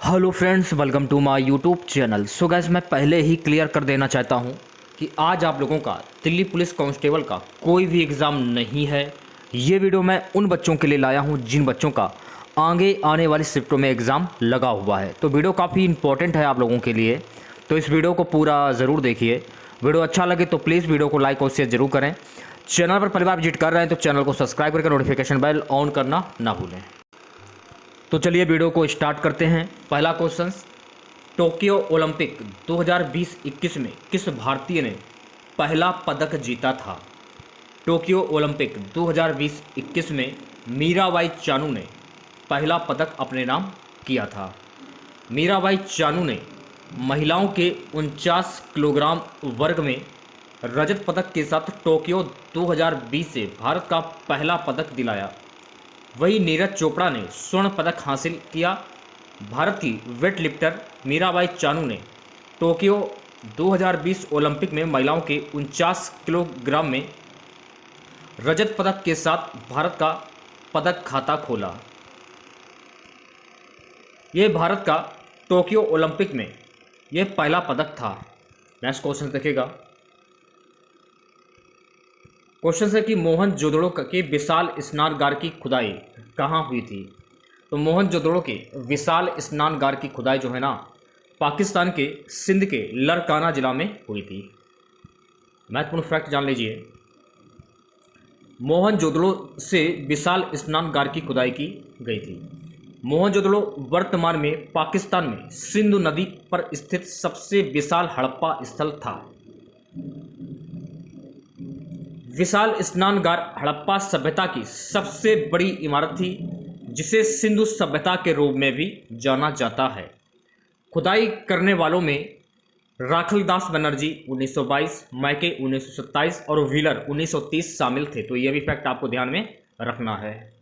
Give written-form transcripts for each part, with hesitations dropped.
Hello friends, welcome to my YouTube channel. So guys, मैं पहले ही clear कर देना चाहता हूं कि आज आप लोगों का दिल्ली पुलिस कांस्टेबल का कोई भी एग्ज़ाम नहीं है। ये वीडियो मैं उन बच्चों के लिए लाया हूं जिन बच्चों का आगे आने वाली शिफ्टों में एग्ज़ाम लगा हुआ है। तो वीडियो काफ़ी इंपॉर्टेंट है आप लोगों के लिए, तो इस वीडियो को पूरा ज़रूर देखिए। वीडियो अच्छा लगे तो प्लीज़ वीडियो को लाइक और शेयर जरूर करें। चैनल पर पहली बार विजिट कर रहे हैं तो चैनल को सब्सक्राइब करके नोटिफिकेशन बेल ऑन करना ना भूलें। तो चलिए वीडियो को स्टार्ट करते हैं। पहला क्वेश्चन, टोक्यो ओलंपिक 2020-21 में किस भारतीय ने पहला पदक जीता था? टोक्यो ओलंपिक 2020-21 में मीराबाई चानू ने पहला पदक अपने नाम किया था। मीराबाई चानू ने महिलाओं के 49 किलोग्राम वर्ग में रजत पदक के साथ टोक्यो 2020 से भारत का पहला पदक दिलाया। वहीं नीरज चोपड़ा ने स्वर्ण पदक हासिल किया। भारत की वेट लिफ्टर मीराबाई चानू ने टोक्यो 2020 ओलंपिक में महिलाओं के 49 किलोग्राम में रजत पदक के साथ भारत का पदक खाता खोला। ये भारत का टोक्यो ओलंपिक में यह पहला पदक था। नेक्स्ट क्वेश्चन देखिएगा। क्वेश्चन है कि मोहनजोदड़ो के विशाल स्नानगार की खुदाई कहाँ हुई थी? तो मोहनजोदड़ो के विशाल स्नानगार की खुदाई जो है ना, पाकिस्तान के सिंध के लरकाना जिला में हुई थी। महत्वपूर्ण फैक्ट जान लीजिए। मोहनजोदड़ो से विशाल स्नानगार की खुदाई की गई थी। मोहनजोदड़ो वर्तमान में पाकिस्तान में सिंधु नदी पर स्थित सबसे विशाल हड़प्पा स्थल था। विशाल स्नानगार हड़प्पा सभ्यता की सबसे बड़ी इमारत थी, जिसे सिंधु सभ्यता के रूप में भी जाना जाता है। खुदाई करने वालों में राखलदास बनर्जी 1922, मैके 1927 और व्हीलर 1930 शामिल थे। तो यह भी फैक्ट आपको ध्यान में रखना है।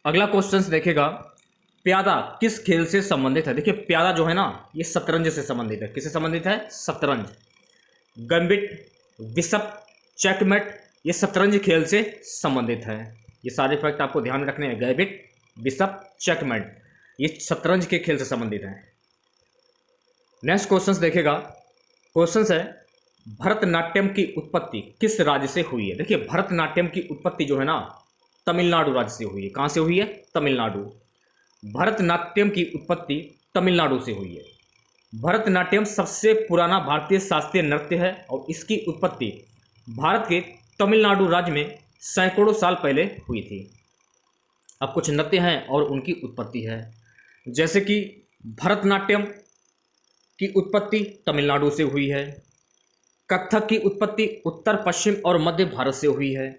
अगला क्वेश्चन देखेगा, प्यादा किस खेल से संबंधित है? देखिए, प्यादा जो है ना, ये शतरंज से संबंधित है। किससे संबंधित है? शतरंज। गम्बिट, बिशप, चेकमेट, ये शतरंज खेल से संबंधित है। ये सारे फैक्ट आपको ध्यान में रखने हैं। गैबिट, बिशप, चेकमेट, ये शतरंज के खेल से संबंधित है। नेक्स्ट क्वेश्चन देखेगा। क्वेश्चन है, भरतनाट्यम की उत्पत्ति किस राज्य से हुई है? देखिए, भरतनाट्यम की उत्पत्ति जो है ना, तमिलनाडु राज्य से हुई है। कहाँ से हुई है? तमिलनाडु। भरतनाट्यम की उत्पत्ति तमिलनाडु से हुई है। भरतनाट्यम सबसे पुराना भारतीय शास्त्रीय नृत्य है और इसकी उत्पत्ति भारत के तमिलनाडु राज्य में सैकड़ों साल पहले हुई थी। अब कुछ नृत्य हैं और उनकी उत्पत्ति है, जैसे कि भरतनाट्यम की उत्पत्ति तमिलनाडु से हुई है। कथक की उत्पत्ति उत्तर पश्चिम और मध्य भारत से हुई है।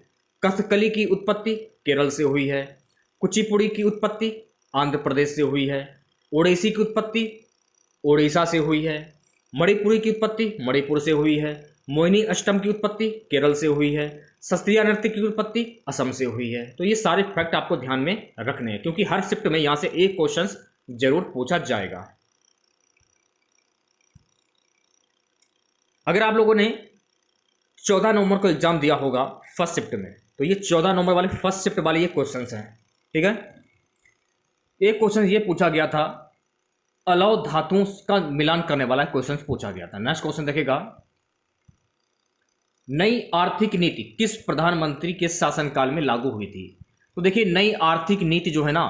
कथकली की उत्पत्ति केरल से हुई है। कुचिपुड़ी की उत्पत्ति आंध्र प्रदेश से हुई है। ओडिसी की उत्पत्ति ओडिशा से हुई है। मणिपुरी की उत्पत्ति मणिपुर से हुई है। मोहिनी अष्टम की उत्पत्ति केरल से हुई है। शास्त्रीय नृत्य की उत्पत्ति असम से हुई है। तो ये सारे फैक्ट आपको ध्यान में रखने हैं, क्योंकि हर शिफ्ट में यहां से एक क्वेश्चन जरूर पूछा जाएगा। अगर आप लोगों ने 14 नवंबर को एग्जाम दिया होगा फर्स्ट शिफ्ट में, तो ये 14 नवंबर वाले फर्स्ट शिफ्ट वाले ये क्वेश्चन हैं। ठीक है, एक क्वेश्चन ये पूछा गया था, अलौह धातुओं का मिलान करने वाला क्वेश्चन पूछा गया था। नेक्स्ट क्वेश्चन देखेगा, नई आर्थिक नीति किस प्रधानमंत्री के शासनकाल में लागू हुई थी? तो देखिए, नई आर्थिक नीति जो है ना,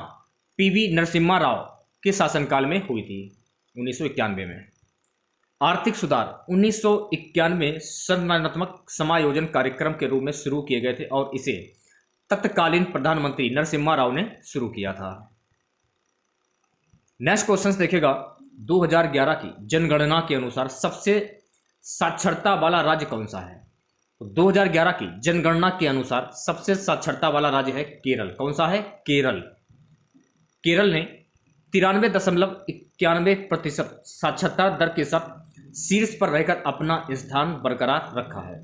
पीवी नरसिम्हा राव के शासनकाल में हुई थी 1991 में। आर्थिक सुधार 1991 संरचनात्मक समायोजन कार्यक्रम के रूप में शुरू किए गए थे और इसे तत्कालीन प्रधानमंत्री नरसिम्हा राव ने शुरू किया था। नेक्स्ट क्वेश्चन देखेगा, 2011 की जनगणना के अनुसार सबसे साक्षरता वाला राज्य कौन सा है? 2011 की जनगणना के अनुसार सबसे साक्षरता वाला राज्य है केरल। कौन सा है? केरल। केरल ने 93.91% साक्षरता दर के साथ शीर्ष पर रहकर अपना स्थान बरकरार रखा है।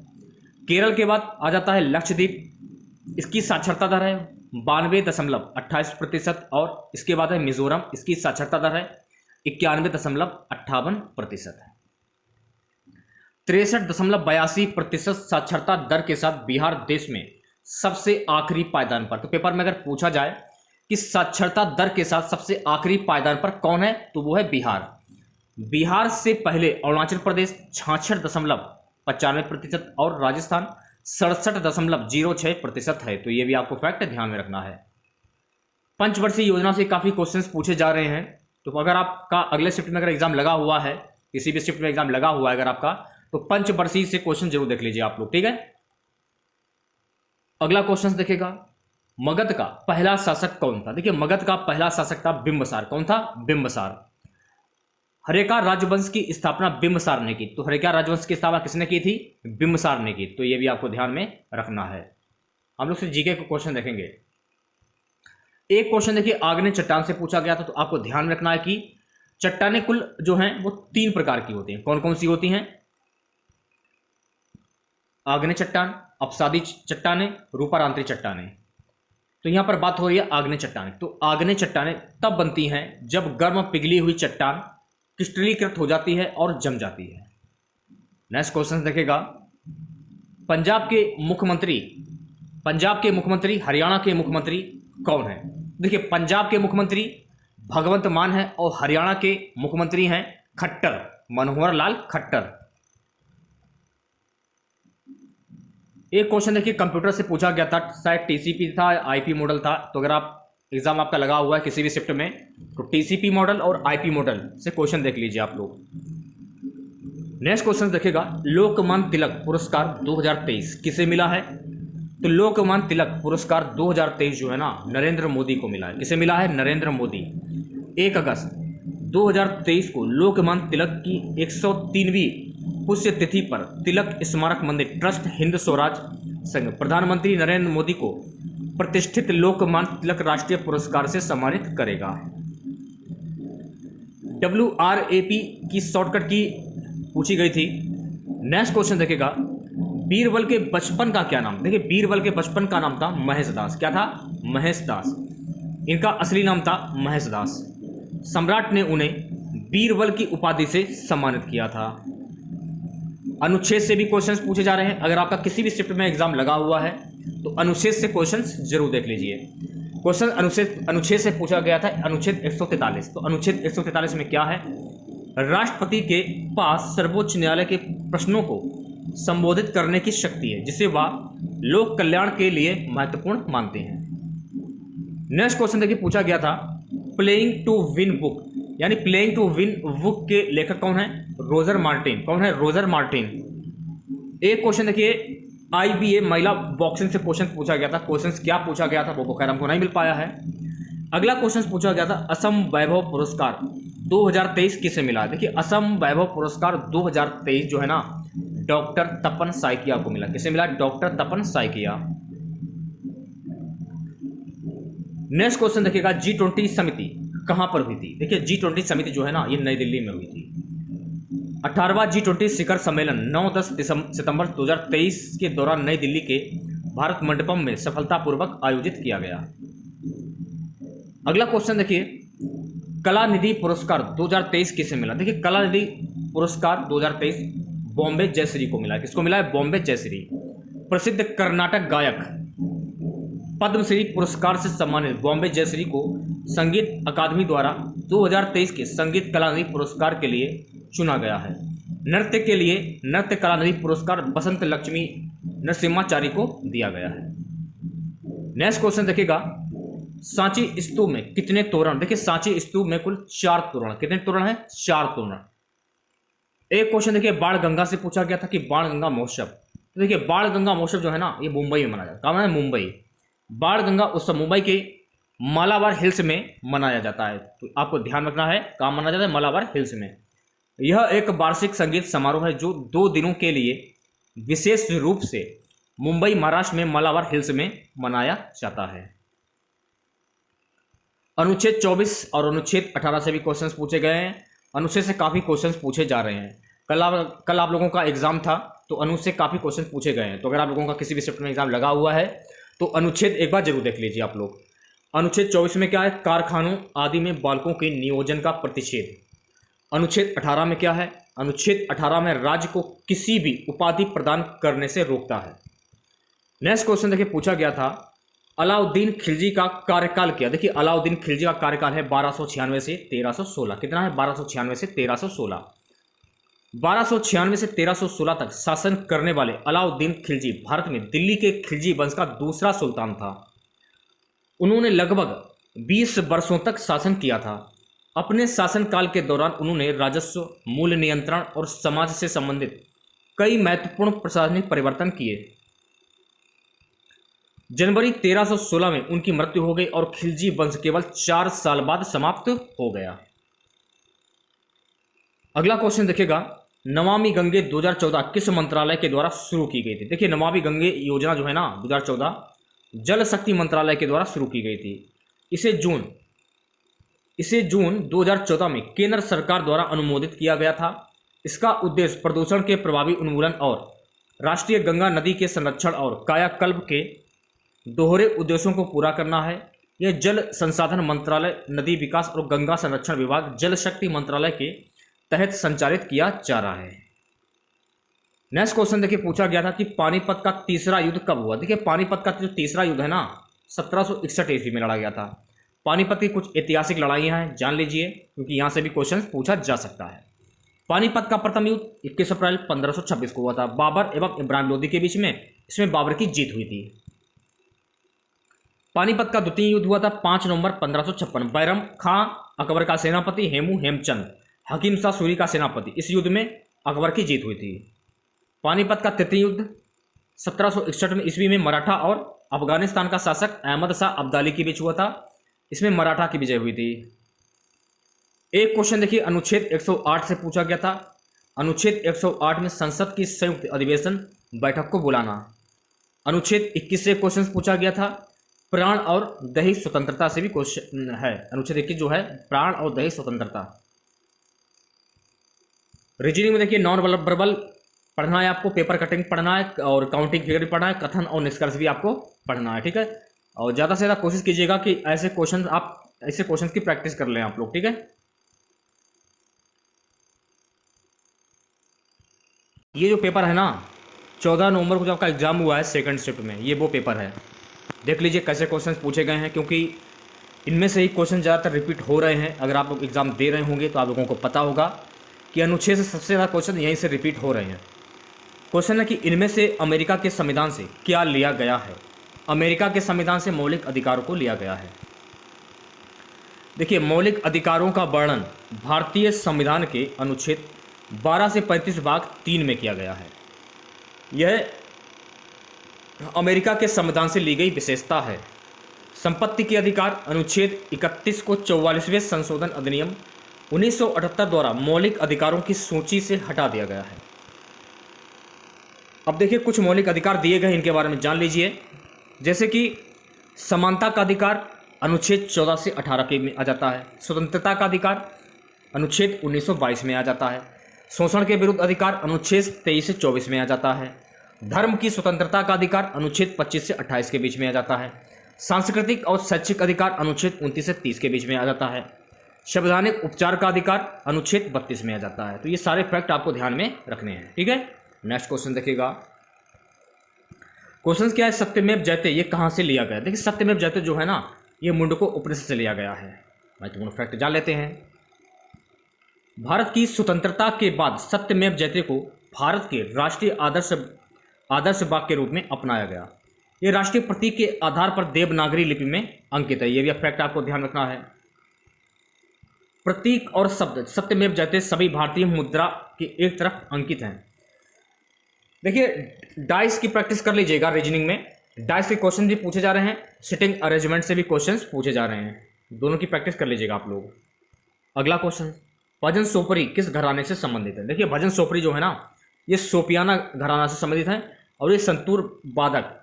केरल के बाद आ जाता है लक्षद्वीप, इसकी साक्षरता दर है 92.28% और इसके बाद है मिजोरम, इसकी साक्षरता दर है 91.58% है। 63.82% साक्षरता दर के साथ बिहार देश में सबसे आखिरी पायदान पर। तो पेपर में अगर पूछा जाए कि साक्षरता दर के साथ सबसे आखिरी पायदान पर कौन है? तो वो है बिहार। बिहार से पहले अरुणाचल प्रदेश 66.95% और राजस्थान 67.06% है। तो ये भी आपको फैक्ट ध्यान में रखना है। पंचवर्षीय योजना से काफ़ी क्वेश्चंस पूछे जा रहे हैं। तो अगर आपका अगले शिफ्ट में अगर एग्जाम लगा हुआ है, किसी भी शिफ्ट में एग्जाम लगा हुआ है अगर आपका, तो पंचवर्षीय से क्वेश्चन जरूर देख लीजिए आप लोग, ठीक है। अगला क्वेश्चन देखेगा, मगध का पहला शासक कौन था? देखिए मगध का पहला शासक था बिंबिसार। कौन था? बिंबिसार। हर्यका राजवंश की स्थापना बिंबिसार ने की। तो हर्यका राजवंश की स्थापना किसने की थी? बिंबिसार ने की। तो ये भी आपको ध्यान में रखना है। हम लोग से जीके को क्वेश्चन देखेंगे। एक क्वेश्चन देखिए आग्नेय चट्टान से पूछा गया था। तो आपको ध्यान रखना है कि चट्टानें कुल जो हैं वो 3 प्रकार की होती हैं। कौन कौन सी होती हैं? आग्नेय चट्टान, अपसादी चट्टानें, रूपांतरी चट्टानें। तो यहां पर बात हो रही है आग्नेय चट्टानें। तो आग्नेय चट्टानें तब बनती हैं जब गर्म पिघली हुई चट्टान क्रिस्टलीकृत हो जाती है और जम जाती है। नेक्स्ट क्वेश्चन देखेगा, पंजाब के मुख्यमंत्री हरियाणा के मुख्यमंत्री कौन है? देखिए पंजाब के मुख्यमंत्री भगवंत मान है और हरियाणा के मुख्यमंत्री हैं खट्टर, मनोहर लाल खट्टर। एक क्वेश्चन देखिए कंप्यूटर से पूछा गया था, शायद टीसीपी था, आईपी मॉडल था। तो अगर आप एग्जाम आपका लगा हुआ है किसी भी शिफ्ट में, तो टीसीपी मॉडल और आईपी मॉडल से क्वेश्चन देख लीजिए आप लोग। नेक्स्ट क्वेश्चन देखेगा, लोकमान्य तिलक पुरस्कार 2023 किसे मिला है? तो लोकमान्य तिलक पुरस्कार 2023 जो है ना नरेंद्र मोदी को मिला है। किसे मिला है? नरेंद्र मोदी। 1 अगस्त 2023 को लोकमान्य तिलक की 103वीं पुण्य तिथि पर तिलक स्मारक मंदिर ट्रस्ट हिंद स्वराज संघ प्रधानमंत्री नरेंद्र मोदी को प्रतिष्ठित लोकमान्य तिलक राष्ट्रीय पुरस्कार से सम्मानित करेगा। WRAP की शॉर्टकट की पूछी गई थी। नेक्स्ट क्वेश्चन देखेगा, बीरबल के बचपन का क्या नाम? देखिए बीरबल के बचपन का नाम था महेश दास। क्या था? महेश दास। इनका असली नाम था महेश दास। सम्राट ने उन्हें बीरबल की उपाधि से सम्मानित किया था। अनुच्छेद से भी क्वेश्चंस पूछे जा रहे हैं। अगर आपका किसी भी शिफ्ट में एग्जाम लगा हुआ है तो अनुच्छेद से क्वेश्चंस जरूर देख लीजिए। क्वेश्चन अनुच्छेद से पूछा गया था, अनुच्छेद 143। तो अनुच्छेद 143 में क्या है? राष्ट्रपति के पास सर्वोच्च न्यायालय के प्रश्नों को संबोधित करने की शक्ति है, जिसे वह लोक कल्याण के लिए महत्वपूर्ण मानते हैं। नेक्स्ट क्वेश्चन देखिए पूछा गया था, प्लेइंग टू विन बुक यानी प्लेइंग टू विन बुक के लेखक कौन है? Roger Martin. कौन है? Roger Martin. एक क्वेश्चन देखिए IBA महिला बॉक्सिंग से क्वेश्चन पूछा गया था। क्वेश्चन क्या पूछा गया था वो खैर हमको नहीं मिल पाया है। अगला क्वेश्चन पूछा गया था, असम वैभव पुरस्कार 2023 किसे मिला? देखिए असम वैभव पुरस्कार 2023 जो है ना डॉक्टर तपन साइकिया को मिला। किसे मिला? डॉक्टर तपन साइकिया। नेक्स्ट क्वेश्चन देखिएगा, G20 समिति कहां पर हुई थी? देखिए G20 समिति जो है ना ये नई दिल्ली में हुई थी। 18वां G20 शिखर सम्मेलन 9-10 सितंबर 2023 के दौरान नई दिल्ली के भारत मंडपम में सफलतापूर्वक आयोजित किया गया। अगला क्वेश्चन देखिए, कलानिधि पुरस्कार 2023 किसे मिला? देखिए कलानिधि पुरस्कार 2023 बॉम्बे जयश्री को मिला। किसको मिला है? बॉम्बे जयश्री। प्रसिद्ध कर्नाटक गायक पद्मश्री पुरस्कार से सम्मानित बॉम्बे जयश्री को संगीत अकादमी द्वारा 2023 के संगीत कलानिधि पुरस्कार के लिए चुना गया है। नृत्य के लिए नृत्य कलानिधि पुरस्कार बसंत लक्ष्मी नरसिम्हाचारी को दिया गया है। नेक्स्ट क्वेश्चन देखिएगा, सांची स्तूप में कितने तोरण? देखिए सांची स्तूप में कुल 4 तोरण। कितने तोरण है? 4 तोरण। एक क्वेश्चन देखिए बाण गंगा से पूछा गया था कि बाण गंगा महोत्सव। तो देखिए बाण गंगा महोत्सव जो है ना ये मुंबई में मनाया जाता है। कहाँ है? मुंबई। बाण गंगा उत्सव मुंबई के मालाबार हिल्स में मनाया जाता है। तो आपको ध्यान रखना है कहाँ मनाया जाता है? मालाबार हिल्स में। यह एक वार्षिक संगीत समारोह है जो 2 दिनों के लिए विशेष रूप से मुंबई महाराष्ट्र में मालाबार हिल्स में मनाया जाता है। अनुच्छेद 24 और अनुच्छेद 18 से भी क्वेश्चंस पूछे गए हैं। अनुच्छेद से काफ़ी क्वेश्चंस पूछे जा रहे हैं। कल आप लोगों का एग्जाम था तो अनुच्छेद से काफ़ी क्वेश्चन पूछे गए हैं। तो अगर आप लोगों का किसी भी शिफ्ट में एग्जाम लगा हुआ है तो अनुच्छेद एक बार जरूर देख लीजिए आप लोग। अनुच्छेद 24 में क्या है? कारखानों आदि में बालकों के नियोजन का प्रतिषेध। अनुच्छेद 18 में क्या है? अनुच्छेद 18 में राज्य को किसी भी उपाधि प्रदान करने से रोकता है। नेक्स्ट क्वेश्चन देखिए पूछा गया था, अलाउद्दीन खिलजी का कार्यकाल क्या? देखिए अलाउद्दीन खिलजी का कार्यकाल है 1296 से 1316। कितना है? 1296 से 1316। 1296 से 1316 तक शासन करने वाले अलाउद्दीन खिलजी भारत में दिल्ली के खिलजी वंश का दूसरा सुल्तान था। उन्होंने लगभग 20 वर्षों तक शासन किया था। अपने शासनकाल के दौरान उन्होंने राजस्व, मूल्य नियंत्रण और समाज से संबंधित कई महत्वपूर्ण प्रशासनिक परिवर्तन किए। जनवरी 1316 में उनकी मृत्यु हो गई और खिलजी वंश केवल 4 साल बाद समाप्त हो गया। अगला क्वेश्चन देखिएगा, नमामि गंगे 2014 किस मंत्रालय के द्वारा शुरू की गई थी? देखिए नमामि गंगे योजना जो है ना 2014 जल शक्ति मंत्रालय के द्वारा शुरू की गई थी। इसे जून 2014 में केंद्र सरकार द्वारा अनुमोदित किया गया था। इसका उद्देश्य प्रदूषण के प्रभावी उन्मूलन और राष्ट्रीय गंगा नदी के संरक्षण और कायाकल्प के दोहरे उद्देश्यों को पूरा करना है। यह जल संसाधन मंत्रालय, नदी विकास और गंगा संरक्षण विभाग जल शक्ति मंत्रालय के तहत संचालित किया जा रहा है। नेक्स्ट क्वेश्चन देखिए, पूछा गया था कि पानीपत का तीसरा युद्ध कब हुआ? देखिए पानीपत का जो तीसरा युद्ध है ना 1761 ईस्वी में लड़ा गया था। पानीपत की कुछ ऐतिहासिक लड़ाइयाँ हैं, जान लीजिए, क्योंकि यहाँ से भी क्वेश्चन पूछा जा सकता है। पानीपत का प्रथम युद्ध 21 अप्रैल 1526 को हुआ था, बाबर एवं इब्राहिम लोदी के बीच में। इसमें बाबर की जीत हुई थी। पानीपत का द्वितीय युद्ध हुआ था 5 नवंबर 1556। बैरम खां अकबर का सेनापति, हेमचंद हकीम शाह सूरी का सेनापति। इस युद्ध में अकबर की जीत हुई थी। पानीपत का तृतीय युद्ध 1761 में ईस्वी में मराठा और अफगानिस्तान का शासक अहमद शाह अब्दाली के बीच हुआ था। इसमें मराठा की विजय हुई थी। एक क्वेश्चन देखिए, अनुच्छेद 108 से पूछा गया था। अनुच्छेद 108 में संसद की संयुक्त अधिवेशन बैठक को बुलाना। अनुच्छेद 21 से क्वेश्चन पूछा गया था। प्राण और दैहिक स्वतंत्रता से भी क्वेश्चन है। अनुच्छेद 21 जो है प्राण और दैहिक स्वतंत्रता। रीजनिंग में देखिए नॉन वर्बल पढ़ना है आपको, पेपर कटिंग पढ़ना है और काउंटिंग फिगर भी पढ़ना है, कथन और निष्कर्ष भी आपको पढ़ना है, ठीक है। और ज़्यादा से ज़्यादा कोशिश कीजिएगा कि ऐसे क्वेश्चन की प्रैक्टिस कर लें आप लोग, ठीक है। ये जो पेपर है ना 14 नवंबर को जो आपका एग्जाम हुआ है सेकंड शिफ्ट में, ये वो पेपर है। देख लीजिए कैसे क्वेश्चन पूछे गए हैं, क्योंकि इनमें से ही क्वेश्चन ज़्यादातर रिपीट हो रहे हैं। अगर आप लोग एग्जाम दे रहे होंगे तो आप लोगों को पता होगा कि अनुच्छेद से सबसे ज़्यादा क्वेश्चन यहीं से रिपीट हो रहे हैं। क्वेश्चन है कि इनमें से अमेरिका के संविधान से क्या लिया गया है? अमेरिका के संविधान से मौलिक अधिकारों को लिया गया है। देखिए मौलिक अधिकारों का वर्णन भारतीय संविधान के अनुच्छेद 12 से 35 भाग 3 में किया गया है। यह अमेरिका के संविधान से ली गई विशेषता है। संपत्ति के अधिकार अनुच्छेद 31 को 44वें संशोधन अधिनियम 1978 द्वारा मौलिक अधिकारों की सूची से हटा दिया गया है। अब देखिए कुछ मौलिक अधिकार दिए गए, इनके बारे में जान लीजिए। जैसे कि समानता का अधिकार अनुच्छेद 14 से 18 के में आ जाता है। स्वतंत्रता का अधिकार अनुच्छेद 1922 में आ जाता है। शोषण के विरुद्ध अधिकार अनुच्छेद 23 से 24 में आ जाता है। धर्म की स्वतंत्रता का अधिकार अनुच्छेद 25 से 28 के बीच में आ जाता है। सांस्कृतिक और शैक्षिक अधिकार अनुच्छेद 29 से 30 के बीच में आ जाता है। संवैधानिक उपचार का अधिकार अनुच्छेद 32 में आ जाता है। तो ये सारे फैक्ट आपको ध्यान में रखने हैं, ठीक है। नेक्स्ट क्वेश्चन देखिएगा। क्वेश्चन क्या है, सत्यमेव जयते ये कहाँ से लिया गया? देखिए सत्यमेव जयते जो है ना ये मुंडको उपनिषद से लिया गया है। महत्वपूर्ण फैक्ट जान लेते हैं। भारत की स्वतंत्रता के बाद सत्यमेव जयते को भारत के राष्ट्रीय आदर्श वाक्य के रूप में अपनाया गया। ये राष्ट्रीय प्रतीक के आधार पर देवनागरी लिपि में अंकित है। ये भी फैक्ट आपको ध्यान रखना है। प्रतीक और शब्द सत्यमेव जयते सभी भारतीय मुद्रा के एक तरफ अंकित हैं। देखिए डाइस की प्रैक्टिस कर लीजिएगा। रीजनिंग में डाइस के क्वेश्चन भी पूछे जा रहे हैं, सिटिंग अरेंजमेंट से भी क्वेश्चंस पूछे जा रहे हैं। दोनों की प्रैक्टिस कर लीजिएगा आप लोग। अगला क्वेश्चन, भजन सोपरी किस घराने से संबंधित है? देखिए भजन सोपरी जो है ना ये सोपियाना घराना से संबंधित है और ये संतूर वादक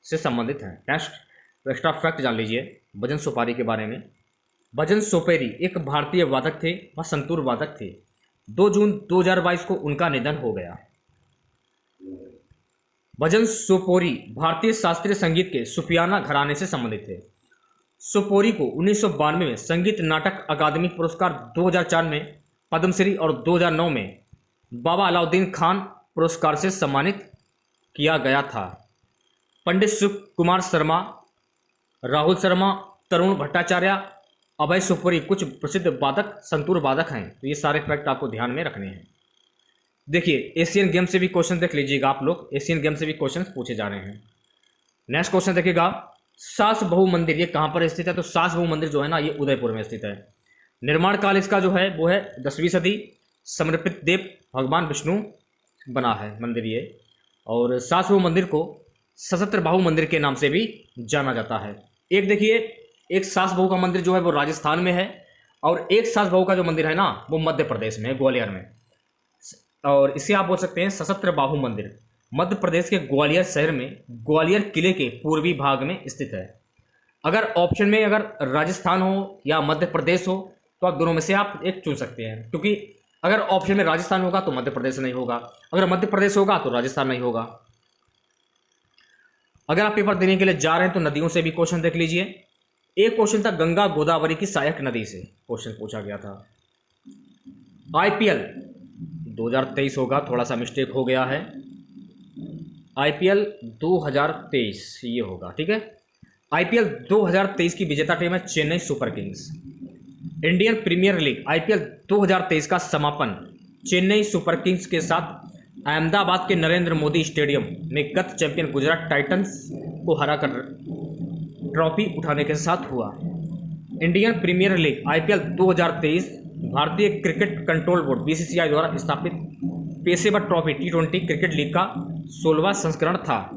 से संबंधित है। नेक्स्ट एक्स्ट्रा फैक्ट जान लीजिए भजन सोपारी के बारे में। भजन सोपेरी एक भारतीय वादक थे, वह संतूर वादक थे। 2 जून 2022 को उनका निधन हो गया। भजन सोपोरी भारतीय शास्त्रीय संगीत के सुफियाना घराने से संबंधित थे। सोपोरी को 1992 में संगीत नाटक अकादमी पुरस्कार, 2004 में पद्मश्री और 2009 में बाबा अलाउद्दीन खान पुरस्कार से सम्मानित किया गया था। पंडित शिव कुमार शर्मा राहुल शर्मा, तरुण भट्टाचार्य, अभय सुपुरी कुछ प्रसिद्ध वादक, संतूर वादक हैं। तो ये सारे फैक्ट आपको ध्यान में रखने हैं। देखिए एशियन गेम से भी क्वेश्चन देख लीजिएगा आप लोग, एशियन गेम से भी क्वेश्चन पूछे जा रहे हैं। नेक्स्ट क्वेश्चन देखिएगा, सास बहु मंदिर ये कहाँ पर स्थित है? तो सास बहु मंदिर जो है ना ये उदयपुर में स्थित है। निर्माण काल इसका जो है वो है 10वीं सदी। समर्पित देव भगवान विष्णु बना है मंदिर ये। और सास बहु मंदिर को सशस्त्र बाहु मंदिर के नाम से भी जाना जाता है। एक देखिए, एक सास बहू का मंदिर जो है वो राजस्थान में है, और एक सास बहू का जो मंदिर है ना वो मध्य प्रदेश में है, ग्वालियर में। और इसे आप बोल सकते हैं सशस्त्र बाहु मंदिर। मध्य प्रदेश के ग्वालियर शहर में ग्वालियर किले के पूर्वी भाग में स्थित है। अगर ऑप्शन में अगर राजस्थान हो या मध्य प्रदेश हो तो आप दोनों में से आप एक चुन सकते हैं, क्योंकि अगर ऑप्शन में राजस्थान होगा तो मध्य प्रदेश नहीं होगा, अगर मध्य प्रदेश होगा तो राजस्थान नहीं होगा। अगर आप पेपर देने के लिए जा रहे हैं तो नदियों से भी क्वेश्चन देख लीजिए। एक क्वेश्चन था गंगा गोदावरी की सहायक नदी से, क्वेश्चन पूछा गया था। आईपीएल 2023 होगा, थोड़ा सा मिस्टेक हो गया है, आईपीएल 2023 ये होगा, ठीक है। आईपीएल 2023 की विजेता टीम है Chennai Super Kings. Indian Premier League IPL 2023 का समापन चेन्नई सुपर किंग्स के साथ अहमदाबाद के नरेंद्र मोदी स्टेडियम में गत चैंपियन गुजरात टाइटंस को हराकर ट्रॉफी उठाने के साथ हुआ। इंडियन प्रीमियर लीग आईपीएल 2023 भारतीय क्रिकेट कंट्रोल बोर्ड बीसीसीआई द्वारा स्थापित पेशेवर ट्रॉफी T20 क्रिकेट लीग का 16वां संस्करण था।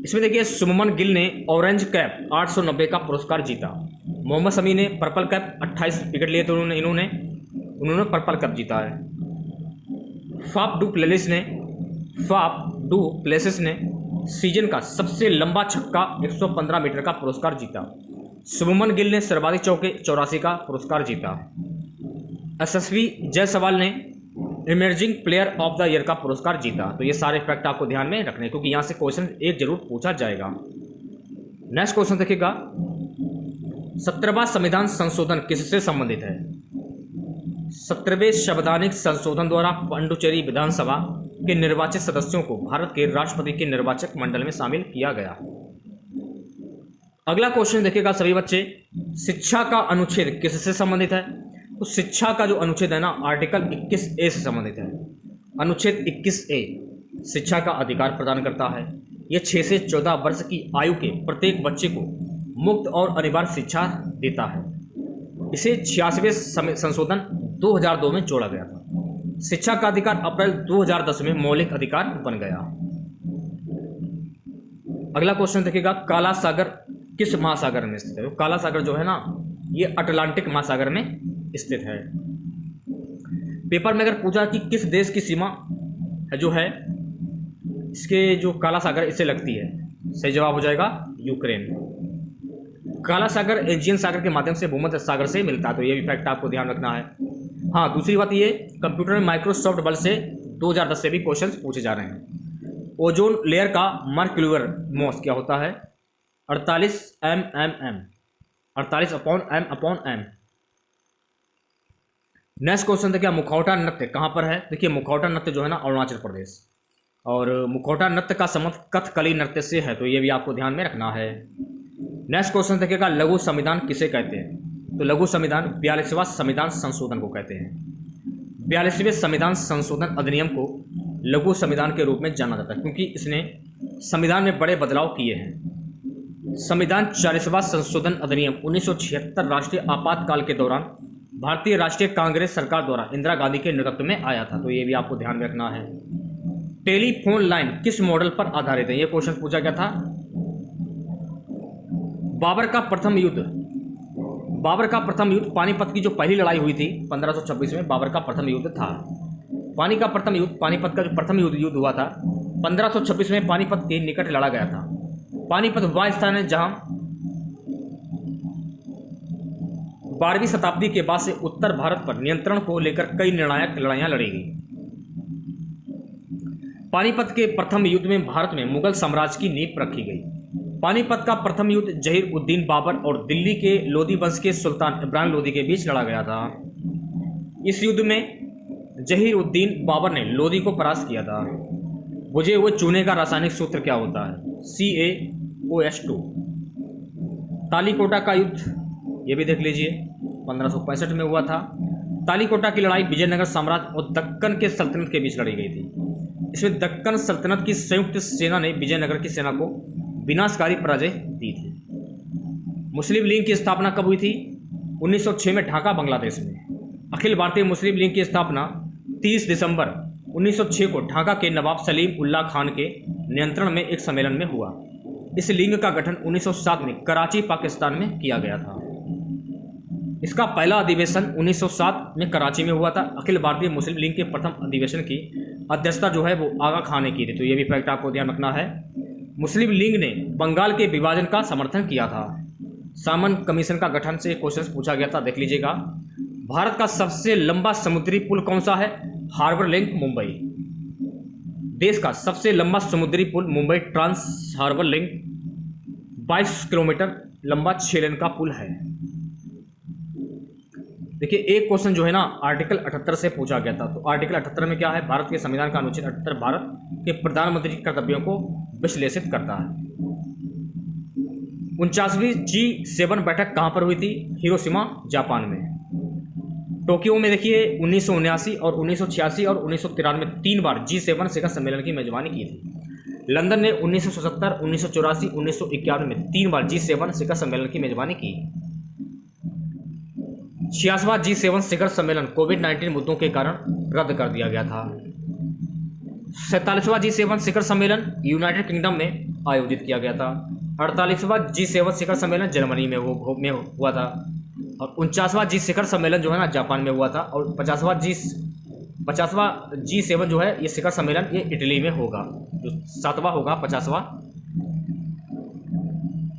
इसमें देखिए सुमन गिल ने ऑरेंज कैप 890 का पुरस्कार जीता। मोहम्मद शमी ने पर्पल कैप 28 विकेट लिए थे उन्होंने पर्पल कैप जीता है। फाफ डू प्लेसिस ने सीजन का सबसे लंबा छक्का 115 मीटर का पुरस्कार जीता। सुमन गिल ने सर्वाधिक चौके 84 का पुरस्कार जीता। यशस्वी जायसवाल ने emerging player of the year का पुरस्कार जीता। तो ये सारे फैक्ट आपको ध्यान में रखने, क्योंकि यहाँ से क्वेश्चन एक जरूर पूछा जाएगा। नेक्स्ट क्वेश्चन देखिएगा, 17वां संविधान संशोधन किससे संबंधित है? 17वें संवैधानिक संशोधन द्वारा पुडुचेरी विधानसभा के निर्वाचित सदस्यों को भारत के राष्ट्रपति के निर्वाचक मंडल में शामिल किया गया। अगला क्वेश्चन देखिएगा सभी बच्चे, शिक्षा का अनुच्छेद किससे संबंधित है? तो शिक्षा का जो अनुच्छेद है ना आर्टिकल 21A से संबंधित है। अनुच्छेद 21A शिक्षा का अधिकार प्रदान करता है। यह 6 से 14 वर्ष की आयु के प्रत्येक बच्चे को मुफ्त और अनिवार्य शिक्षा देता है। इसे 86वें संशोधन 2002 में जोड़ा गया था। शिक्षा का अधिकार अप्रैल 2010 में मौलिक अधिकार बन गया। अगला क्वेश्चन देखिएगा, काला सागर किस महासागर में स्थित है? तो काला सागर जो है ना ये अटलांटिक महासागर में स्थित है। पेपर में अगर पूछा कि किस देश की सीमा जो है इसके जो काला सागर इससे लगती है, सही जवाब हो जाएगा यूक्रेन। काला सागर एजियन सागर के माध्यम से भूमध्य सागर से मिलता है। तो ये भी फैक्ट आपको ध्यान रखना है। हाँ, दूसरी बात ये कंप्यूटर में माइक्रोसॉफ्ट वर्ड से 2010 से भी क्वेश्चन पूछे जा रहे हैं। ओजोन लेयर का मॉलिक्यूलर मास क्या होता है? 48 mmm, 48/m/m। नेक्स्ट क्वेश्चन देखिए, मुखौटा नृत्य कहाँ पर है? देखिए मुखौटा नृत्य जो है ना अरुणाचल प्रदेश, और मुखौटा नृत्य का संबंध कथकली नृत्य से है। तो ये भी आपको ध्यान में रखना है। नेक्स्ट क्वेश्चन देखिएगा, लघु संविधान किसे कहते हैं? तो लघु संविधान 42वां संविधान संशोधन को कहते हैं। 42वें संविधान संशोधन अधिनियम को लघु संविधान के रूप में जाना जाता है, क्योंकि इसने संविधान में बड़े बदलाव किए हैं। संविधान 40वां संशोधन अधिनियम 1976 राष्ट्रीय आपातकाल के दौरान भारतीय राष्ट्रीय कांग्रेस सरकार द्वारा इंदिरा गांधी के नेतृत्व में आया था। तो ये भी आपको ध्यान में रखना है। टेलीफोन लाइन किस मॉडल पर आधारित है? ये क्वेश्चन पूछा गया था। बाबर का प्रथम युद्ध पानीपत की जो पहली लड़ाई हुई थी 1526 में, बाबर का प्रथम युद्ध था। पानीपत का जो प्रथम युद्ध हुआ था 1526 में पानीपत के निकट लड़ा गया था। पानीपत वह स्थान है जहां 12वीं शताब्दी के बाद से उत्तर भारत पर नियंत्रण को लेकर कई निर्णायक लड़ाइयां लड़ी गई। पानीपत के प्रथम युद्ध में भारत में मुगल साम्राज्य की नींव रखी गई। पानीपत का प्रथम युद्ध जहीर उद्दीन बाबर और दिल्ली के लोधी वंश के सुल्तान इब्राहिम लोधी के बीच लड़ा गया था। इस युद्ध में जहीर उद्दीन बाबर ने लोधी को परास्त किया था। बुझे हुए चूने का रासायनिक सूत्र क्या होता है? CaOH2। तालीकोटा का युद्ध, ये भी देख लीजिए, 1565 में हुआ था। तालीकोटा की लड़ाई विजयनगर साम्राज्य और दक्कन के सल्तनत के बीच लड़ी गई थी। इसमें दक्कन सल्तनत की संयुक्त सेना ने विजयनगर की सेना को विनाशकारी पराजय दी थी। मुस्लिम लीग की स्थापना कब हुई थी? 1906 में ढाका, बांग्लादेश में। अखिल भारतीय मुस्लिम लीग की स्थापना 30 दिसंबर 1906 को ढाका के नवाब सलीम उल्लाह खान के नियंत्रण में एक सम्मेलन में हुआ। इस लीग का गठन 1907 में कराची, पाकिस्तान में किया गया था। इसका पहला अधिवेशन 1907 में कराची में हुआ था। अखिल भारतीय मुस्लिम लीग के प्रथम अधिवेशन की अध्यक्षता जो है वो आगा खान ने की थी। तो ये भी फैक्ट आपको ध्यान रखना है। मुस्लिम लीग ने बंगाल के विभाजन का समर्थन किया था। सामन कमीशन का गठन से क्वेश्चन पूछा गया था, देख लीजिएगा। भारत का सबसे लंबा समुद्री पुल कौन सा है? Harbour link, Mumbai. देश का सबसे लंबा समुद्री पुल Mumbai trans harbour link 22 kilometre लंबा 6 लेन का पुल है। देखिए, एक क्वेश्चन जो है ना आर्टिकल 78 से पूछा गया था। तो आर्टिकल 78 में क्या है? भारत के संविधान का अनुच्छेद 78 भारत के प्रधानमंत्री के कर्तव्यों को विश्लेषित करता है। 49वीं G7 बैठक कहाँ पर हुई थी? हिरोशिमा, जापान में। टोक्यो में देखिए 1979 और 1986 और 1993 में 3 बार G7 शिखर सम्मेलन की मेजबानी की थी। लंदन ने 1977, 1984, 1951 में 3 बार G7 शिखर सम्मेलन की मेजबानी की। 66वां G7 शिखर सम्मेलन कोविड-19 मुद्दों के कारण रद्द कर दिया गया था। 47वां G7 शिखर सम्मेलन यूनाइटेड किंगडम में आयोजित किया गया था। 48वां G7 शिखर सम्मेलन जर्मनी में हुआ था। और 49वां G शिखर सम्मेलन जो है ना जापान में हुआ था। और 50वां G7 जो है ये शिखर सम्मेलन ये इटली में होगा। जो 7वां होगा 50वां।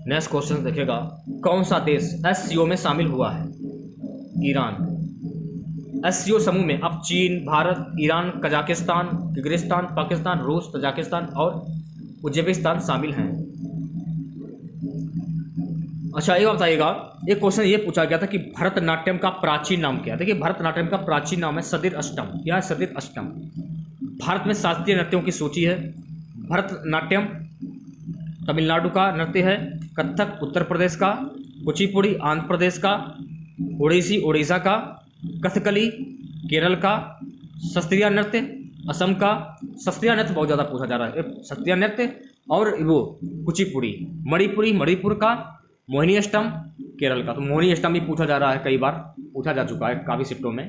नेक्स्ट क्वेश्चन देखिएगा, कौन सा देश SCO में शामिल हुआ है? ईरान। SCO समूह में अब चीन, Bharat, Iran, Kazakhstan, Kyrgyzstan, Pakistan, रूस, तजाकिस्तान और उज्बेकिस्तान शामिल हैं। अच्छा, ये बताइएगा, एक क्वेश्चन ये पूछा गया था कि भरतनाट्यम का प्राचीन नाम क्या है? देखिए, भरतनाट्यम का प्राचीन नाम है सदिर अष्टम। क्या है? सदिर अष्टम। भारत में शास्त्रीय नृत्यों की सूची है। भरतनाट्यम तमिलनाडु का नृत्य है, कथक उत्तर प्रदेश का, कुचिपुड़ी आंध्र प्रदेश का, ओडिसी उड़ीसा का, कथकली केरल का, शास्त्रीय नृत्य असम का। शास्त्रीय नृत्य बहुत ज़्यादा पूछा जा रहा है, शास्त्रीय नृत्य। और वो कुचिपुड़ी मणिपुरी मणिपुर का, मोहिनी अष्टम केरल का। तो मोहिनी अष्टम भी पूछा जा रहा है, कई बार पूछा जा चुका है काफ़ी शिफ्टों में।